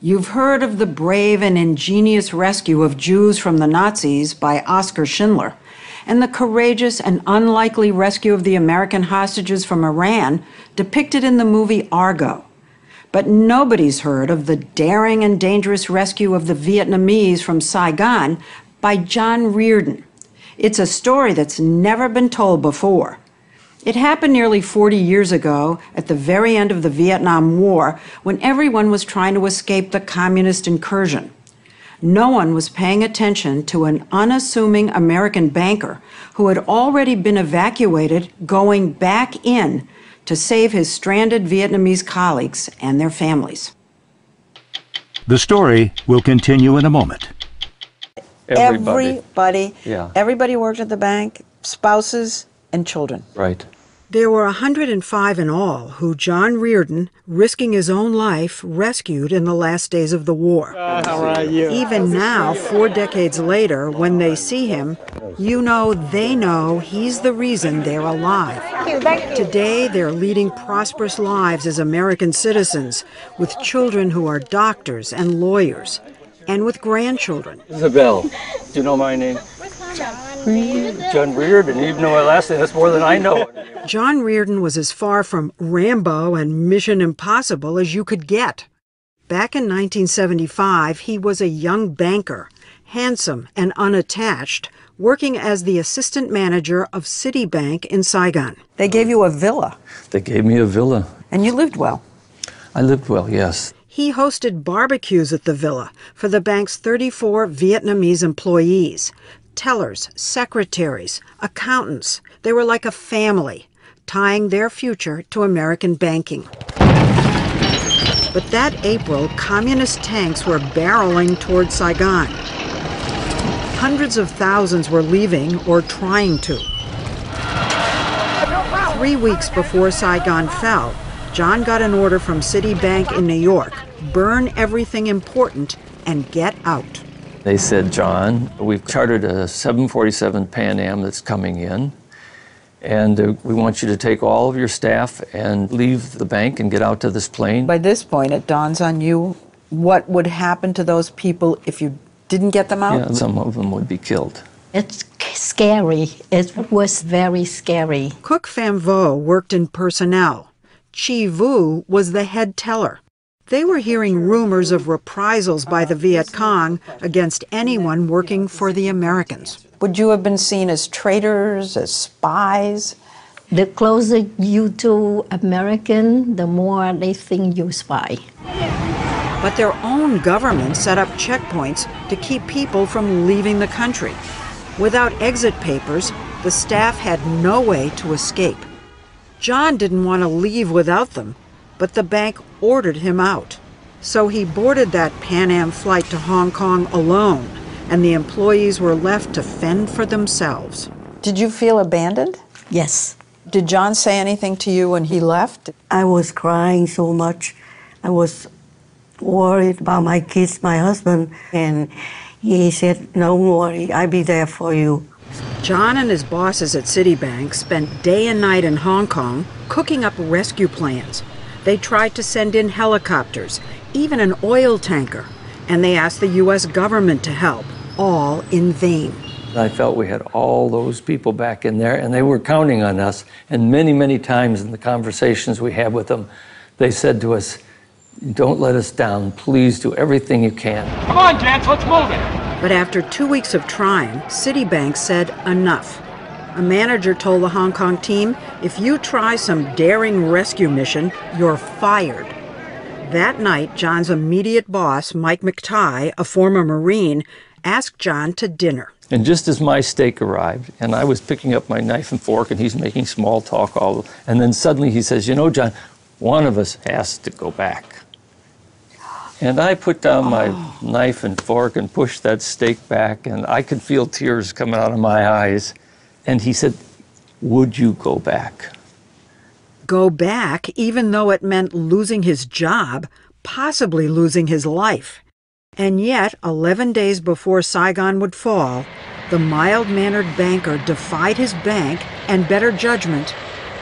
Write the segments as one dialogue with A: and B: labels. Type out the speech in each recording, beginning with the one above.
A: You've heard of the brave and ingenious rescue of Jews from the Nazis by Oskar Schindler, and the courageous and unlikely rescue of the American hostages from Iran depicted in the movie Argo. But nobody's heard of the daring and dangerous rescue of the Vietnamese from Saigon by John Riordon. It's a story that's never been told before. It happened nearly 40 years ago at the very end of the Vietnam War when everyone was trying to escape the communist incursion. No one was paying attention to an unassuming American banker who had already been evacuated going back in to save his stranded Vietnamese colleagues and their families.
B: The story will continue in a moment.
A: Everybody worked at the bank, spouses and children.
C: Right.
A: There were 105 in all who John Riordon, risking his own life, rescued in the last days of the war.
D: How are you?
A: Even now, 4 decades later, when they see him, they know he's the reason they're alive. Today, they're leading prosperous lives as American citizens, with children who are doctors and lawyers, and with grandchildren.
C: Isabel, do you know my name? John Riordon. You know my last name. That's more than I know.
A: John Riordon was as far from Rambo and Mission Impossible as you could get. Back in 1975, he was a young banker, handsome and unattached, working as the assistant manager of Citibank in Saigon. They gave you a villa.
C: They gave me a villa.
A: And you lived well.
C: I lived well, yes.
A: He hosted barbecues at the villa for the bank's 34 Vietnamese employees. Tellers, secretaries, accountants. They were like a family, tying their future to American banking. But that April, communist tanks were barreling toward Saigon. Hundreds of thousands were leaving or trying to. 3 weeks before Saigon fell, John got an order from Citibank in New York: burn everything important and get out.
C: They said, John, we've chartered a 747 Pan Am that's coming in, and we want you to take all of your staff and leave the bank and get out to this plane.
A: By this point, it dawns on you what would happen to those people if you didn't get them out?
C: Yeah, some of them would be killed.
E: It's scary. It was very scary.
A: Cook Pham Vo worked in personnel. Chi Vu was the head teller. They were hearing rumors of reprisals by the Viet Cong against anyone working for the Americans. Would you have been seen as traitors, as spies?
E: The closer you to American, the more they think you spy.
A: But their own government set up checkpoints to keep people from leaving the country. Without exit papers, the staff had no way to escape. John didn't want to leave without them, but the bank ordered him out. So he boarded that Pan Am flight to Hong Kong alone, and the employees were left to fend for themselves. Did you feel abandoned?
E: Yes.
A: Did John say anything to you when he left?
F: I was crying so much. I was worried about my kids, my husband, and he said, "Don't worry, I'll be there for you."
A: John and his bosses at Citibank spent day and night in Hong Kong cooking up rescue plans. They tried to send in helicopters, even an oil tanker, and they asked the U.S. government to help, all in vain.
C: I felt we had all those people back in there, and they were counting on us. And many, many times in the conversations we had with them, they said to us, "Don't let us down. Please do everything you can."
D: Come on, gents, let's move it.
A: But after 2 weeks of trying, Citibank said enough. A manager told the Hong Kong team, "If you try some daring rescue mission, you're fired." That night, John's immediate boss, Mike McTighe, a former Marine, asked John to dinner.
C: And just as my steak arrived, and I was picking up my knife and fork, and he's making small talk, and then suddenly he says, "You know, John, one of us has to go back." And I put down my knife and fork and pushed that steak back, and I could feel tears coming out of my eyes. And he said, "Would you go back?"
A: Go back, even though it meant losing his job, possibly losing his life. And yet, 11 days before Saigon would fall, the mild-mannered banker defied his bank and better judgment,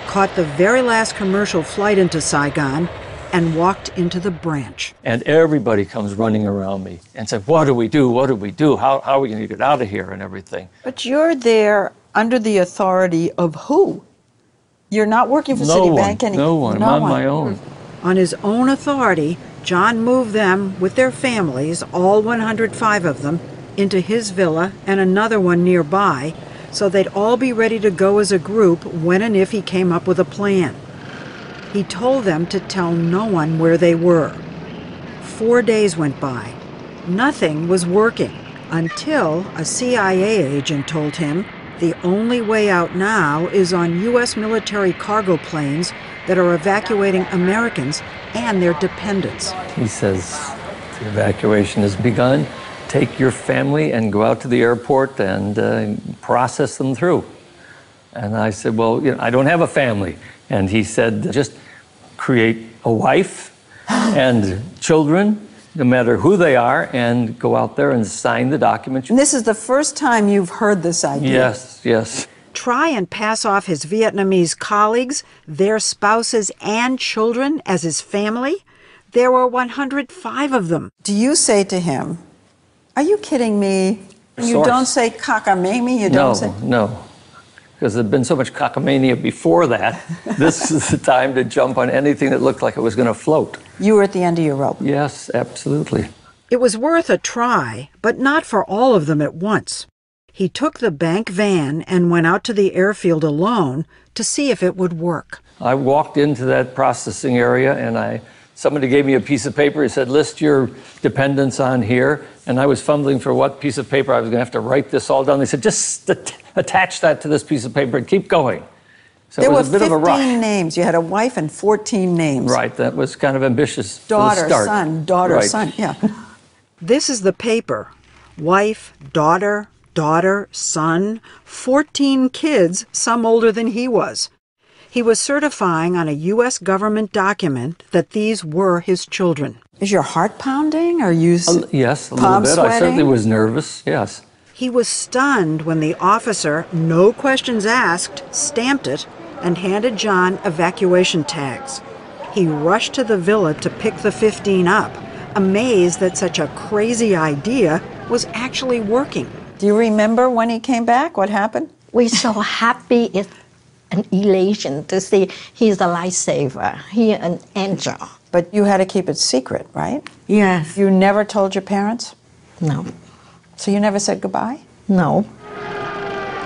A: caught the very last commercial flight into Saigon, and walked into the branch.
C: And everybody comes running around me and said, what do we do? What do we do? How are we going to get out of here and everything?
G: But you're there under the authority of who? You're not working for Citibank anymore.
C: No one. I'm on my own.
A: On his own authority, John moved them with their families, all 105 of them, into his villa and another one nearby, so they'd all be ready to go as a group when and if he came up with a plan. He told them to tell no one where they were. 4 days went by. Nothing was working until a CIA agent told him the only way out now is on U.S. military cargo planes that are evacuating Americans and their dependents.
C: He says, the evacuation has begun. Take your family and go out to the airport and process them through. And I said, well, I don't have a family. And he said, just create a wife and children, no matter who they are, and go out there and sign the documents.
G: And this is the first time you've heard this idea?
C: Yes, yes.
A: Try and pass off his Vietnamese colleagues, their spouses and children as his family? There were 105 of them.
G: Do you say to him, are you kidding me? You don't say cockamamie? You don't say...
C: No. Because there'd been so much cockamania before that. This is the time to jump on anything that looked like it was going to float.
G: You were at the end of your rope.
C: Yes, absolutely.
A: It was worth a try, but not for all of them at once. He took the bank van and went out to the airfield alone to see if it would work.
C: I walked into that processing area and somebody gave me a piece of paper. He said, list your dependents on here. And I was fumbling for what piece of paper I was going to have to write this all down. They said, just attach that to this piece of paper and keep going. So
G: there
C: it was
G: were
C: a bit of a rush.
G: 15 names. You had a wife and 14 names.
C: Right, that was kind of ambitious.
G: Daughter,
C: for the start.
G: son, daughter,
C: right.
G: son, yeah.
A: This is the paper. Wife, daughter, son, 14 kids, some older than he was. He was certifying on a U.S. government document that these were his children.
G: Is your heart pounding? Or you
C: yes, a
G: palm
C: little bit.
G: sweating?
C: I certainly was nervous, yes.
A: He was stunned when the officer, no questions asked, stamped it and handed John evacuation tags. He rushed to the villa to pick the 15 up, amazed that such a crazy idea was actually working.
G: Do you remember when he came back? What happened?
E: We're so happy. It's an elation to see he's a lifesaver. He's an angel.
G: But you had to keep it secret, right?
F: Yes.
G: You never told your parents?
E: No,
G: So you never said goodbye?
E: no.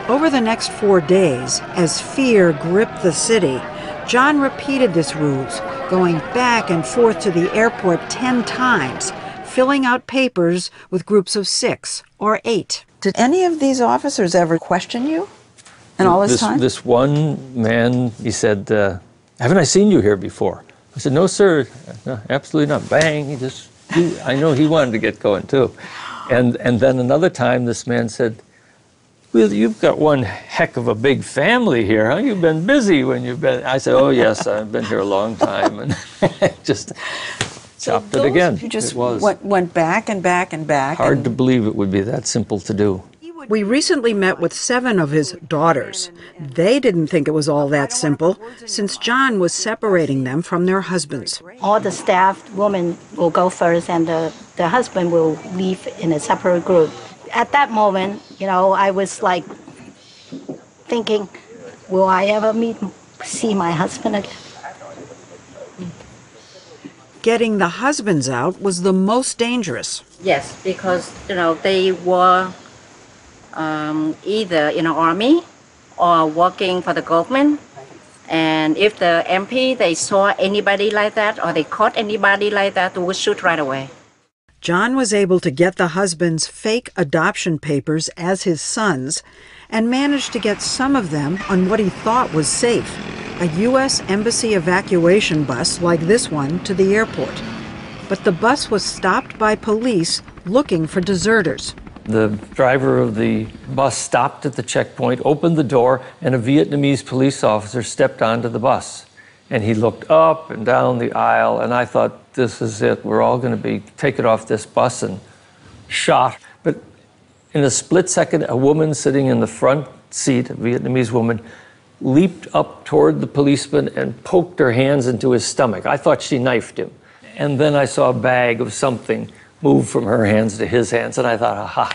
A: Over the next 4 days, as fear gripped the city, John repeated this ruse, going back and forth to the airport 10 times, filling out papers with groups of 6 or 8.
G: Did any of these officers ever question you in all this time?
C: This one man, he said, haven't I seen you here before? I said, no, sir, no, absolutely not. Bang, I know he wanted to get going too. And then another time this man said, well, you've got one heck of a big family here, huh? You've been busy when you've been... I said, oh, yes, I've been here a long time. And just chopped it again.
G: You just
C: it was
G: went back and back and back.
C: hard to believe it would be that simple to do.
A: We recently met with 7 of his daughters. They didn't think it was all that simple, since John was separating them from their husbands.
H: All the staff women will go first, and the husband will leave in a separate group. At that moment, I was like thinking, will I ever see my husband again?
A: Getting the husbands out was the most dangerous.
H: Yes, because they were either in the army or working for the government. And if the MP, they saw anybody like that or they caught anybody like that, they would shoot right away.
A: John was able to get the husbands' fake adoption papers as his sons and managed to get some of them on what he thought was safe, a U.S. Embassy evacuation bus like this one to the airport. But the bus was stopped by police looking for deserters.
C: The driver of the bus stopped at the checkpoint, opened the door, and a Vietnamese police officer stepped onto the bus. And he looked up and down the aisle, and I thought, this is it. We're all going to be taken off this bus and shot. But in a split second, a woman sitting in the front seat, a Vietnamese woman, leaped up toward the policeman and poked her hands into his stomach. I thought she knifed him. And then I saw a bag of something move from her hands to his hands, and I thought, aha,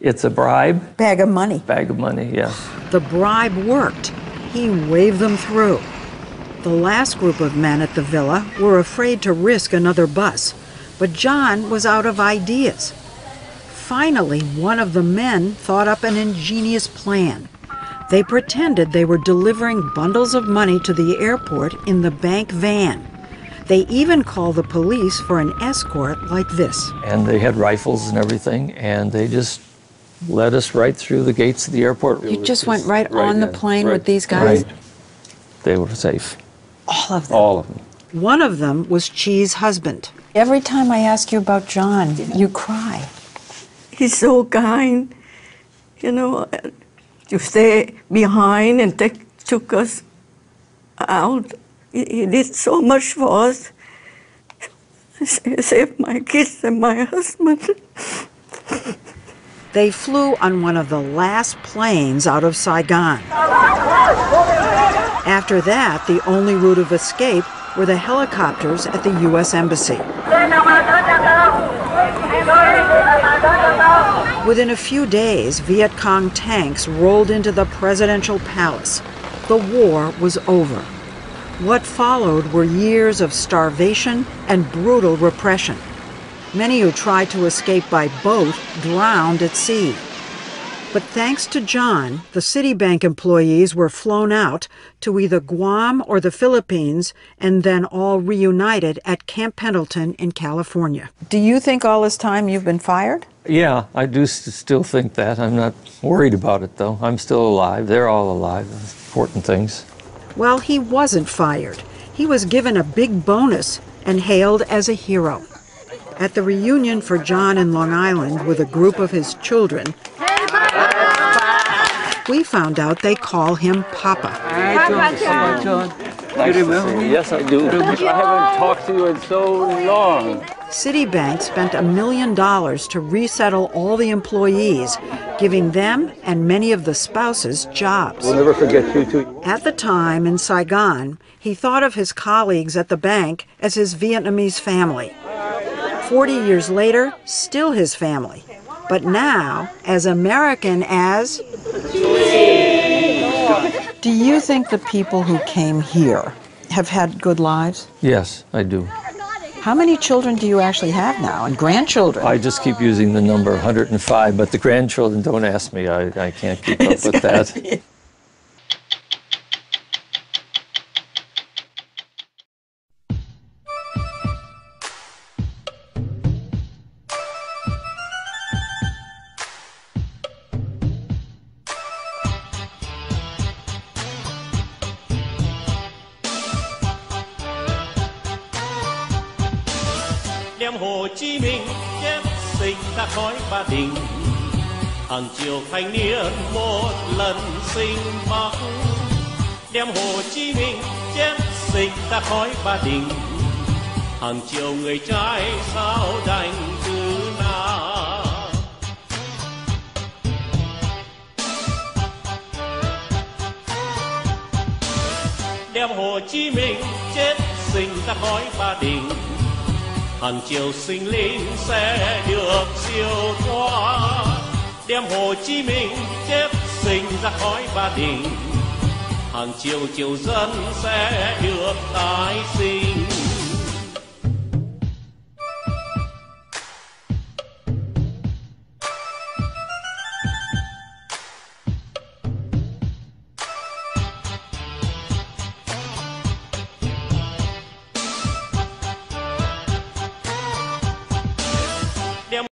C: it's a bribe.
G: Bag of money.
C: Bag of money, yes.
A: The bribe worked. He waved them through. The last group of men at the villa were afraid to risk another bus, but John was out of ideas. Finally, one of the men thought up an ingenious plan. They pretended they were delivering bundles of money to the airport in the bank van. They even called the police for an escort like this.
C: And they had rifles and everything, and they just led us right through the gates of the airport.
G: You just went right on the plane with these guys?
C: Right. They were safe.
G: All of them?
C: All of them.
A: One of them was Chi's husband.
G: Every time I ask you about John, you cry.
F: He's so kind, you know, to stay behind and took us out. He did so much for us. He saved my kids and my husband.
A: They flew on one of the last planes out of Saigon. After that, the only route of escape were the helicopters at the U.S. Embassy. Within a few days, Viet Cong tanks rolled into the presidential palace. The war was over. What followed were years of starvation and brutal repression. Many who tried to escape by boat drowned at sea. But thanks to John, the Citibank employees were flown out to either Guam or the Philippines and then all reunited at Camp Pendleton in California.
G: Do you think all this time you've been fired?
C: Yeah, I do still think that. I'm not worried about it, though. I'm still alive. They're all alive. That's important things.
A: Well, he wasn't fired. He was given a big bonus and hailed as a hero. At the reunion for John in Long Island with a group of his children, we found out they call him Papa.
C: Hi, John. Nice to see you. Yes, I do. I haven't talked to you in so long.
A: Citibank spent $1 million to resettle all the employees, giving them and many of the spouses jobs.
C: We'll never forget you too.
A: At the time, in Saigon, he thought of his colleagues at the bank as his Vietnamese family. 40 years later, still his family, but now as American as...
G: Do you think the people who came here have had good lives?
C: Yes, I do.
G: How many children do you actually have now, and grandchildren?
C: I just keep using the number 105, but the grandchildren, don't ask me. I can't keep up with that.
I: Đem Hồ Chí Minh chép sinh ra khói Ba Đình, hàng triệu thanh niên một lần sinh Bắc. Đem Hồ Chí Minh chép sinh ra khói Ba Đình, hàng triệu người trai sao đành từ nào. Đem Hồ Chí Minh chết sinh ra khói Ba Đình, hàng triệu sinh linh sẽ được siêu thoát. Đem Hồ Chí Minh chép sinh ra khói Ba Đình, hàng triệu triệu dân sẽ được tái sinh.